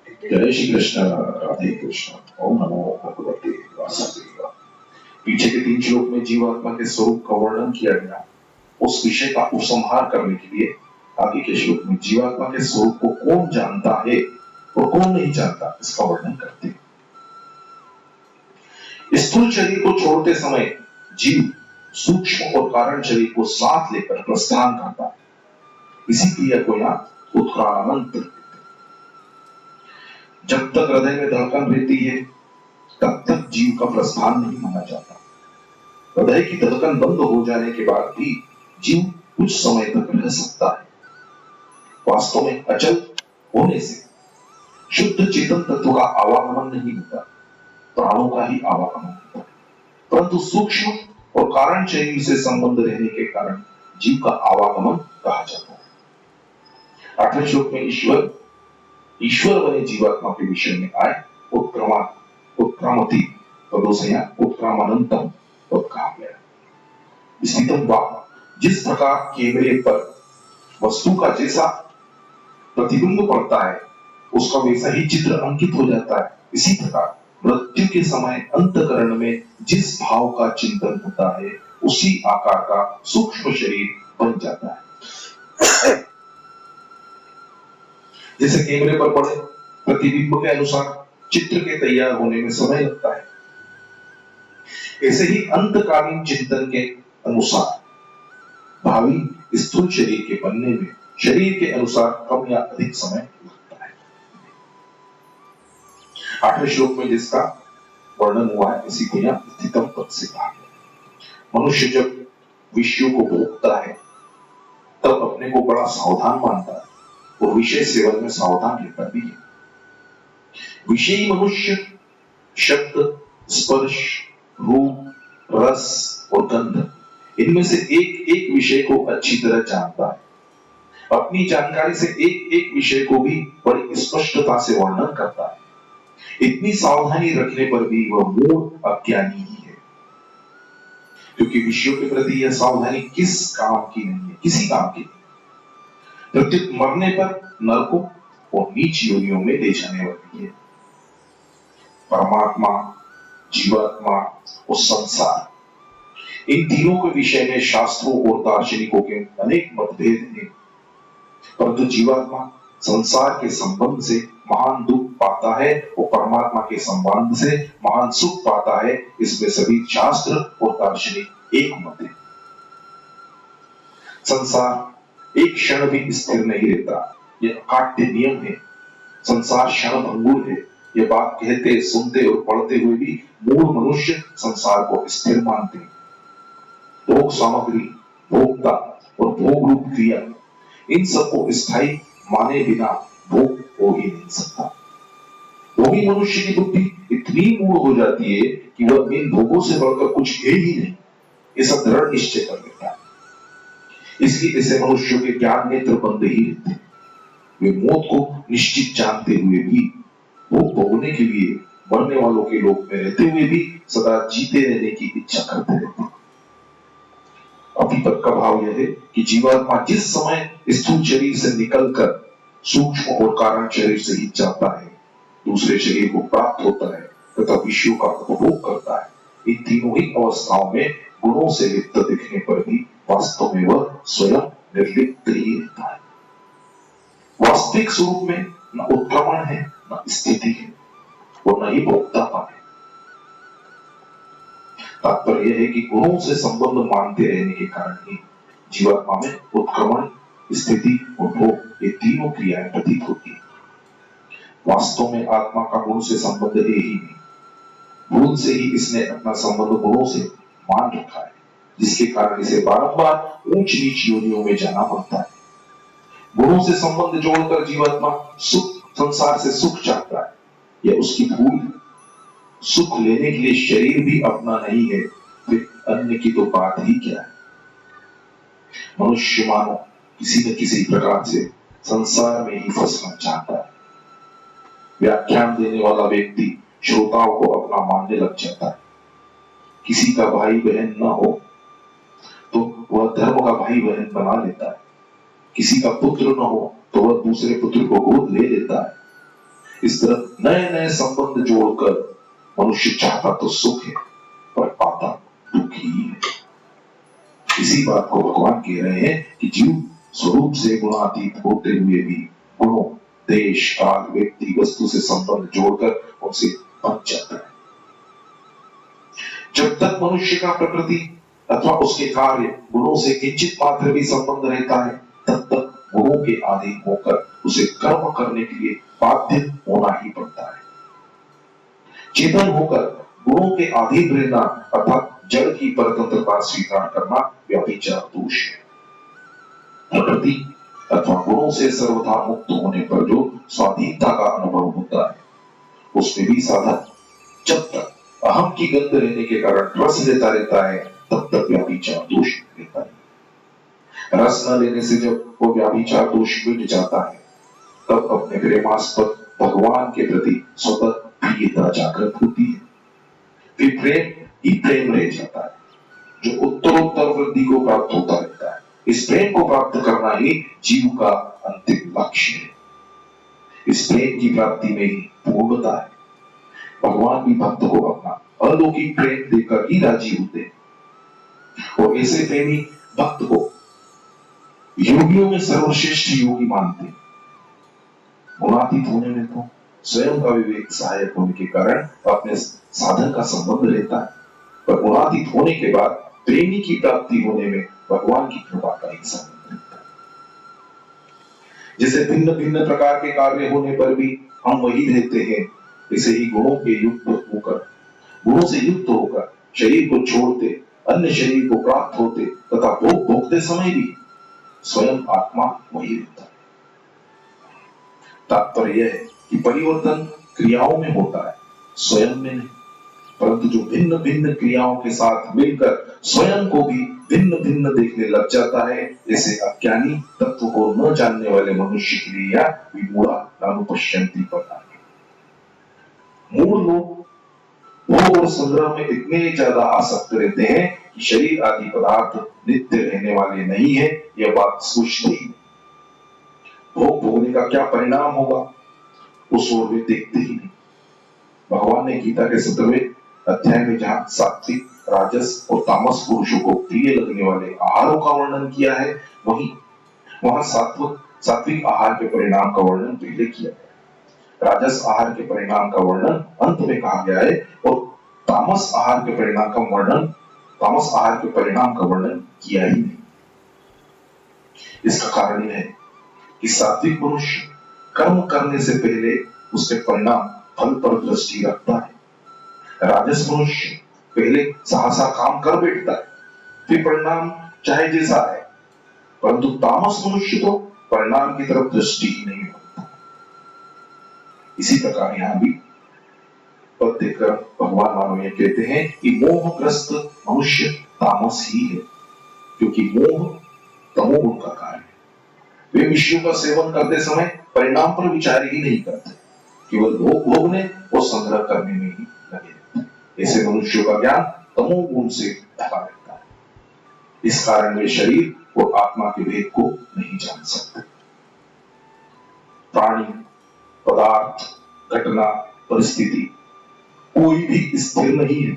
जय श्री कृष्ण। राधे कृष्ण। ओम नमो भगवते वासुदेवाय। पीछे के 3 श्लोक में जीवात्मा के स्वरूप का वर्णन किया गया। उस विषय का उपसंहार करने के लिए आगे के श्लोक में जीवात्मा के स्वरूप को कौन जानता है और कौन नहीं जानता, इसका वर्णन करते हैं। स्थूल शरीर को छोड़ते समय जीव सूक्ष्म और कारण शरीर को साथ लेकर प्रस्थान करता है। इसी क्रिया को यहाँ उत्क्रामंत। जब तक हृदय में धड़कन रहती है तब तक जीव का प्रस्थान नहीं माना जाता। हृदय की धड़कन बंद हो जाने के बाद भी जीव कुछ समय तक रह सकता है। वास्तव में अचल होने से शुद्ध चेतन तत्व का आवागमन नहीं होता, प्राणों का ही आवागमन होता है। परंतु सूक्ष्म और कारण शरीर से संबंध रहने के कारण जीव का आवागमन कहा जाता है। 8वें श्लोक में ईश्वर बने जीवात्मा के विषय में आए। उत्क्रामति पदों से यहाँ उत्क्रामनंतम पद कहा गया। स्थितम वा, जिस प्रकार कैमरे पर वस्तु का जैसा प्रतिबिंब पड़ता है उसका वैसा ही चित्र अंकित हो जाता है, इसी प्रकार मृत्यु के समय अंतकरण में जिस भाव का चिंतन होता है उसी आकार का सूक्ष्म शरीर बन जाता है। जैसे कैमरे पर पड़े प्रतिबिंब के अनुसार चित्र के तैयार होने में समय लगता है, ऐसे ही अंतकालीन चिंतन के अनुसार भावी स्थूल शरीर के बनने में शरीर के अनुसार कम या अधिक समय लगता है। 8वें श्लोक में जिसका वर्णन हुआ है इसी को यहाँ स्थितम पद से कहा गया। मनुष्य जब विषयों को भोगता है तब अपने को बड़ा सावधान मानता है और विषय सेवन में सावधान रहता भी है। विषयी मनुष्य शब्द, स्पर्श, रूप, रस और गंध, इनमें से एक एक विषय को अच्छी तरह जानता है। अपनी जानकारी से एक एक विषय को भी बड़ी स्पष्टता से वर्णन करता है। इतनी सावधानी रखने पर भी वह मूढ़ अज्ञानी ही है, क्योंकि विषयों के प्रति यह सावधानी किस काम की नहीं है, किसी काम की नहीं। प्रत्युत मरने पर नरकों और नीच योनियों में ले जाने वाली है। परमात्मा, जीवात्मा और संसार, इन तीनों के विषय में शास्त्रों और दार्शनिकों के अनेक मतभेद हैं। परंतु जीवात्मा संसार के संबंध से महान दुख पाता है और परमात्मा के संबंध से महान सुख पाता है, इसमें सभी शास्त्र और दार्शनिक एक मत है। संसार एक क्षण भी स्थिर नहीं रहता, यह अकाट्य नियम है। संसार क्षण भंगुर है, यह बात कहते, सुनते और पढ़ते हुए भी मूढ़ मनुष्य संसार को स्थिर मानते हैं। भोग सामग्री, भोक्ता और भोग रूप क्रिया, इन सबको स्थायी माने बिना भोग हो ही नहीं सकता। भोगी मनुष्य की बुद्धि इतनी मूढ़ हो जाती है कि वह इन भोगों से बढ़कर कुछ है ही नहीं, ऐसा दृढ़ निश्चय कर लेता है। इसलिए ऐसे मनुष्यों के ज्ञान नेत्र बंद ही रहते हैं। वे मौत को निश्चित जानते हुए भी भोग भोगने के लिए मरने वालों के लोक में रहते हुए भी सदा जीते रहने की इच्छा करते रहते हैं। अभिपद का भाव यह है कि जीवात्मा जिस समय स्थूल शरीर से निकलकर सूक्ष्म और कारण शरीर से ही जाता है, दूसरे शरीर को प्राप्त होता है तथा विषयों का उपभोग करता है। इन तीनों ही अवस्थाओं में गुणों से लिप्त दिखने पर भी वास्तव में वह स्वयं निर्लिप्त ही रहता है। वास्तविक स्वरूप में न उत्क्रमण है, न स्थिति है और न ही भोक्तापन है। तात्पर्य यह है कि गुणों से संबंध मानते रहने के कारण ही जीवात्मा में उत्क्रमण, स्थिति और भोग, ये तीनों क्रियाएं प्रतीत होती है। वास्तव में आत्मा का गुण से संबंध है ही नहीं। भूल से ही इसने अपना संबंध गुणों से मान रखा है, जिसके कारण इसे बारंबार ऊंच नीच योनियों में जाना पड़ता है। गुणों से संबंध जोड़कर जीवात्मा सुख, संसार से सुख चाहता है, यह उसकी भूल है। सुख लेने के लिए शरीर भी अपना नहीं है, फिर अन्य की तो बात ही क्या है। मनुष्य मानो किसी न किसी प्रकार से संसार में ही फंसना चाहता है। व्याख्यान देने वाला व्यक्ति श्रोताओं को अपना मानने लग जाता है। किसी का भाई बहन न हो तो वह धर्म का भाई बहन बना लेता है। किसी का पुत्र न हो तो वह दूसरे पुत्र को गोद ले लेता है। इस तरह नए नए संबंध जोड़कर मनुष्य चाहता तो सुख है पर पाता दुख ही है। इसी बात को भगवान कह रहे हैं कि जीव स्वरूप से गुणातीत होते हुए भी गुणों, देश, काल, व्यक्ति, वस्तु से संबंध जोड़कर उनसे बच जाता है। जब तक मनुष्य का प्रकृति अथवा उसके कार्य गुणों से किंचित मात्र भी संबंध रहता है, तब तक गुणों के अधीन होकर उसे कर्म करने के लिए बाध्य होना ही पड़ता है। चेतन होकर गुणों के अधीन रहना अर्थात जड़ की परतंत्रता स्वीकार करना व्यभिचार दोष है। प्रकृति अथवा गुणों से सर्वथा मुक्त होने पर जो स्वाधीनता का अनुभव होता है, उसमें भी साधक जब तक अहम की गंध रहने के कारण रस लेता रहता है, तब तक व्यभिचार दोष रहता है। रस न लेने से जब वो व्यभिचार दोष मिट जाता है, तब अपने प्रेमास्पद भगवान के प्रति स्वतः प्रियता जागृत होती है। फिर प्रेम ही प्रेम रह जाता है, जो उत्तरोत्तर वृद्धि को प्राप्त होता रहता है। इस प्रेम को प्राप्त करना ही जीव का अंतिम लक्ष्य है। इस प्रेम की प्राप्ति में ही पूर्णता है। भगवान भी भक्त को अपना अलौकिक प्रेम देकर ही राजी होते हैं और ऐसे प्रेमी भक्त को योगियों में सर्वश्रेष्ठ योगी मानते हैं। गुणातीत होने में तो स्वयं का विवेक सहायक होने के कारण अपने साधन का संबंध रहता है, पर गुणातीत होने के बाद प्रेमी की प्राप्ति होने में भगवान की कृपा का ही संबंध रहता है। जैसे भिन्न भिन्न प्रकार के कार्य होने पर भी हम वही रहते हैं, इसे ही गुणों से युक्त होकर शरीर को छोड़ते, अन्य शरीर को प्राप्त होते तथा भोग भोगते समय भी स्वयं आत्मा वही रहता है। तात्पर्य यह है कि परिवर्तन क्रियाओं में होता है, स्वयं में नहीं। परंतु जो भिन्न भिन्न क्रियाओं के साथ मिलकर स्वयं को भी भिन्न भिन्न देखने लग जाता है, जैसे अज्ञानी तत्व को न जानने वाले मनुष्य के लिए या विमूढ़ा नानुपश्यन्ति पता है। मूढ़ लोग भोग और संग्रह में इतने ज्यादा आसक्त रहते हैं कि शरीर आदि पदार्थ नित्य रहने वाले नहीं है, यह बात सोचते ही नहीं। भोग भोगने का क्या परिणाम होगा, उस ओर वे देखते ही नहीं। भगवान ने गीता के 17वें अध्याय में जहां सात्विक, राजस और तामस पुरुषों को प्रिय लगने वाले आहारों का वर्णन किया है, वहां सात्विक आहार के परिणाम का वर्णन पहले किया है, राजस आहार के परिणाम का वर्णन अंत में कहा गया है और तामस आहार के परिणाम का वर्णन किया ही नहीं। इसका कारण यह है कि सात्विक मनुष्य कर्म करने से पहले उसके परिणाम फल पर दृष्टि रखता है। राजस मनुष्य पहले सहसा काम कर बैठता है, फिर परिणाम चाहे जैसा है, परंतु तामस मनुष्य तो परिणाम की तरफ दृष्टि ही नहीं रखता। इसी प्रकार यहां भी पद देखकर भगवान मानो ये कहते हैं कि मोहग्रस्त मनुष्य तामस ही है, क्योंकि मोह तमोगुण का कार्य है। वे विषयों का सेवन करते समय परिणाम पर विचार ही नहीं करते, केवल भोग भोगने और संग्रह करने में ही लगे रहते हैं। ऐसे मनुष्यों का ज्ञान तमोगुण से ढका रहता है। इस कारण वे शरीर और आत्मा के भेद को नहीं जान सकते। प्राणी, पदार्थ, घटना, परिस्थिति कोई भी स्थिर नहीं है,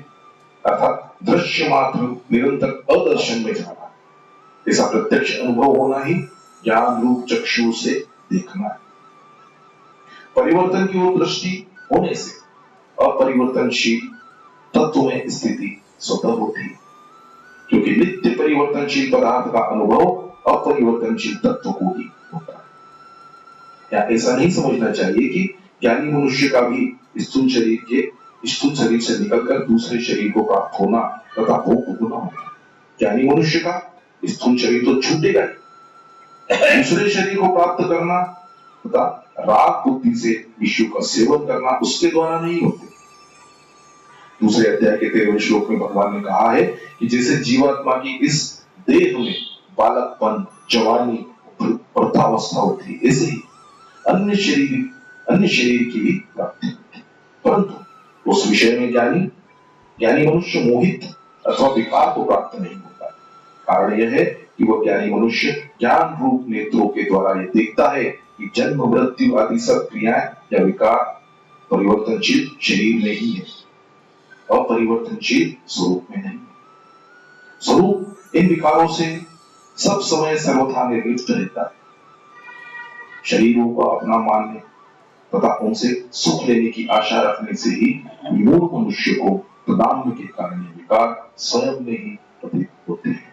अर्थात दृश्य मात्र निरंतर अदर्शन में जाना है। ऐसा प्रत्यक्ष अनुभव होना ही ज्ञान रूप चक्षु से देखना है। परिवर्तन की ओर दृष्टि होने से अपरिवर्तनशील तत्व में स्थिति स्वतः होती है, क्योंकि नित्य परिवर्तनशील पदार्थ का अनुभव अपरिवर्तनशील तत्व को ही होता है। या ऐसा नहीं समझना चाहिए कि ज्ञानी मनुष्य का भी स्थूल शरीर से निकलकर दूसरे शरीर को प्राप्त होना तथा भोग भोगना होगा। ज्ञानी मनुष्य का स्थूल शरीर तो छूटेगा ही, दूसरे शरीर को प्राप्त करना तथा राग बुद्धि से विषयों का सेवन करना उसके द्वारा नहीं होते। दूसरे अध्याय के 13वें श्लोक में भगवान ने कहा है कि जैसे जीवात्मा की इस देह में बालकपन, जवानी, वृद्धावस्था होती है, ऐसे ही अन्य शरीर की भी प्राप्ति होती है। परंतु उस विषय में ज्ञानी मनुष्य मोहित अथवा विकार को प्राप्त नहीं होता है। कारण यह है कि वह ज्ञानी मनुष्य ज्ञान रूप नेत्रों के द्वारा यह देखता है कि जन्म, मृत्यु आदि सब क्रियाएं या विकार परिवर्तनशील शरीर में ही है, अपरिवर्तनशील स्वरूप में नहीं। स्वरूप इन विकारों से सब समय सर्वथा निर्लिप्त रहता है। शरीरों को अपना मानने तथा उनसे सुख लेने की आशा रखने से ही विमूढ़ मनुष्य को प्रदान के कारण ये विकार स्वयं में ही प्रतीत होते हैं।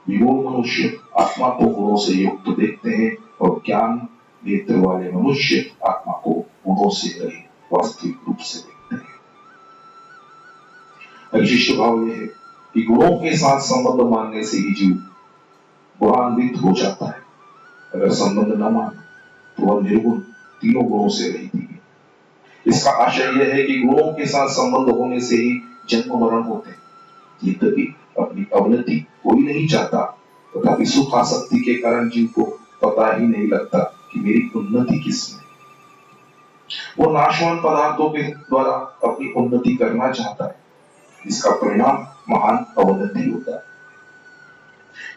विमूढ़ मनुष्य आत्मा को गुणों से युक्त देखते हैं और ज्ञान नेत्र वाले मनुष्य आत्मा को गुणों से रहित वास्तविक रूप से देखते हैं। विशिष्ट भाव यह है कि गुणों के साथ संबंध मानने से ही जीव गुणान्वित हो जाता है। अगर संबंध न माने तो वह निर्गुण तीनों गुणों से रहित है। इसका आशय यह है कि गुणों के साथ संबंध होने से ही जन्म मरण होते हैं। यद्यपि अपनी अवनति कोई नहीं चाहता, तथापि सुख आसक्ति के कारण जीव को पता ही नहीं लगता कि मेरी उन्नति किसमें। वो नाशवान पदार्थों के द्वारा अपनी उन्नति करना चाहता है, इसका परिणाम महान अवनति होता है।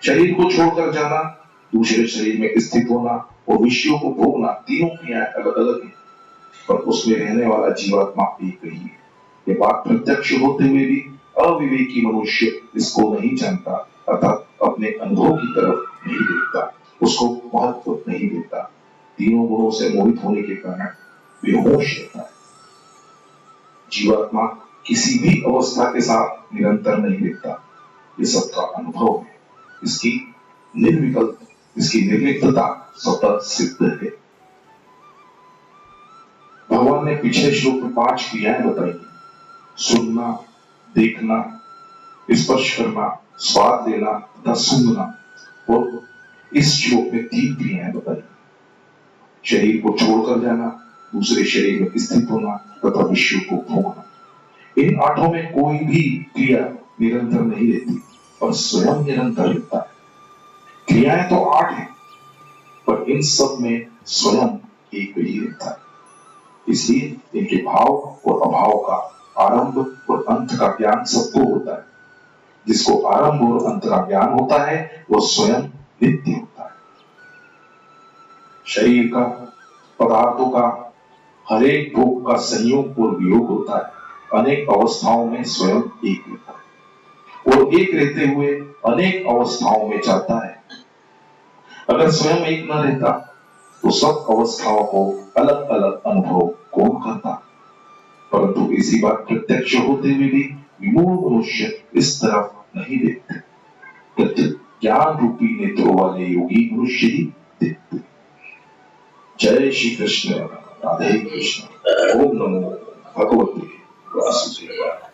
शरीर को छोड़कर जाना, दूसरे शरीर में स्थित होना और विषयों को भोगना, तीनों क्रियाएं अलग अलग हैं, पर उसमें रहने वाला जीवात्मा एक ही है। ये बात प्रत्यक्ष होते हुए भी अविवेकी मनुष्य इसको नहीं जानता, अर्थात अपने अनुभव की तरफ नहीं देखता, उसको महत्व नहीं देता। तीनों गुणों से मोहित होने के कारण बेहोश रहता है। जीवात्मा किसी भी अवस्था के साथ निरंतर नहीं रहता, ये सबका अनुभव है। इसकी निर्विकल्प, इसकी निर्लिप्तता स्वतः सिद्ध है। भगवान ने पिछले श्लोक में 5 क्रियाएं बताई: सुनना, देखना, स्पर्श करना, स्वाद लेना तथा सूंघना। और इस श्लोक में 3 क्रियाएं बताई: शरीर को छोड़कर जाना, दूसरे शरीर में स्थित होना तथा विषयों को भोगना। इन 8 में कोई भी क्रिया निरंतर नहीं रहती, पर स्वयं निरंतर रहता है। क्रियाएं तो 8 हैं, पर इन सब में स्वयं एक ही रहता है। इसलिए इनके भाव और अभाव का, आरंभ और अंत का ज्ञान सबको होता है। जिसको आरंभ और अंत का ज्ञान होता है, वह स्वयं नित्य होता है। शरीर का, पदार्थों का हर एक भोग का संयोग और वियोग होता है। अनेक अवस्थाओं में स्वयं एक रहता है और एक रहते हुए अनेक अवस्थाओं में जाता है। अगर स्वयं एक न रहता तो सब अवस्थाओं को अलग अलग अनुभव कौन करता। परंतु इसी बात प्रत्यक्ष होते हुए भी विमूढ़ मनुष्य इस तरफ नहीं देखते, प्रत्येक ज्ञान रूपी नेत्रों वाले योगी मनुष्य ही देखते। जय श्री कृष्ण, राधे कृष्ण। ओम नमो भगवते वासुदेवाय।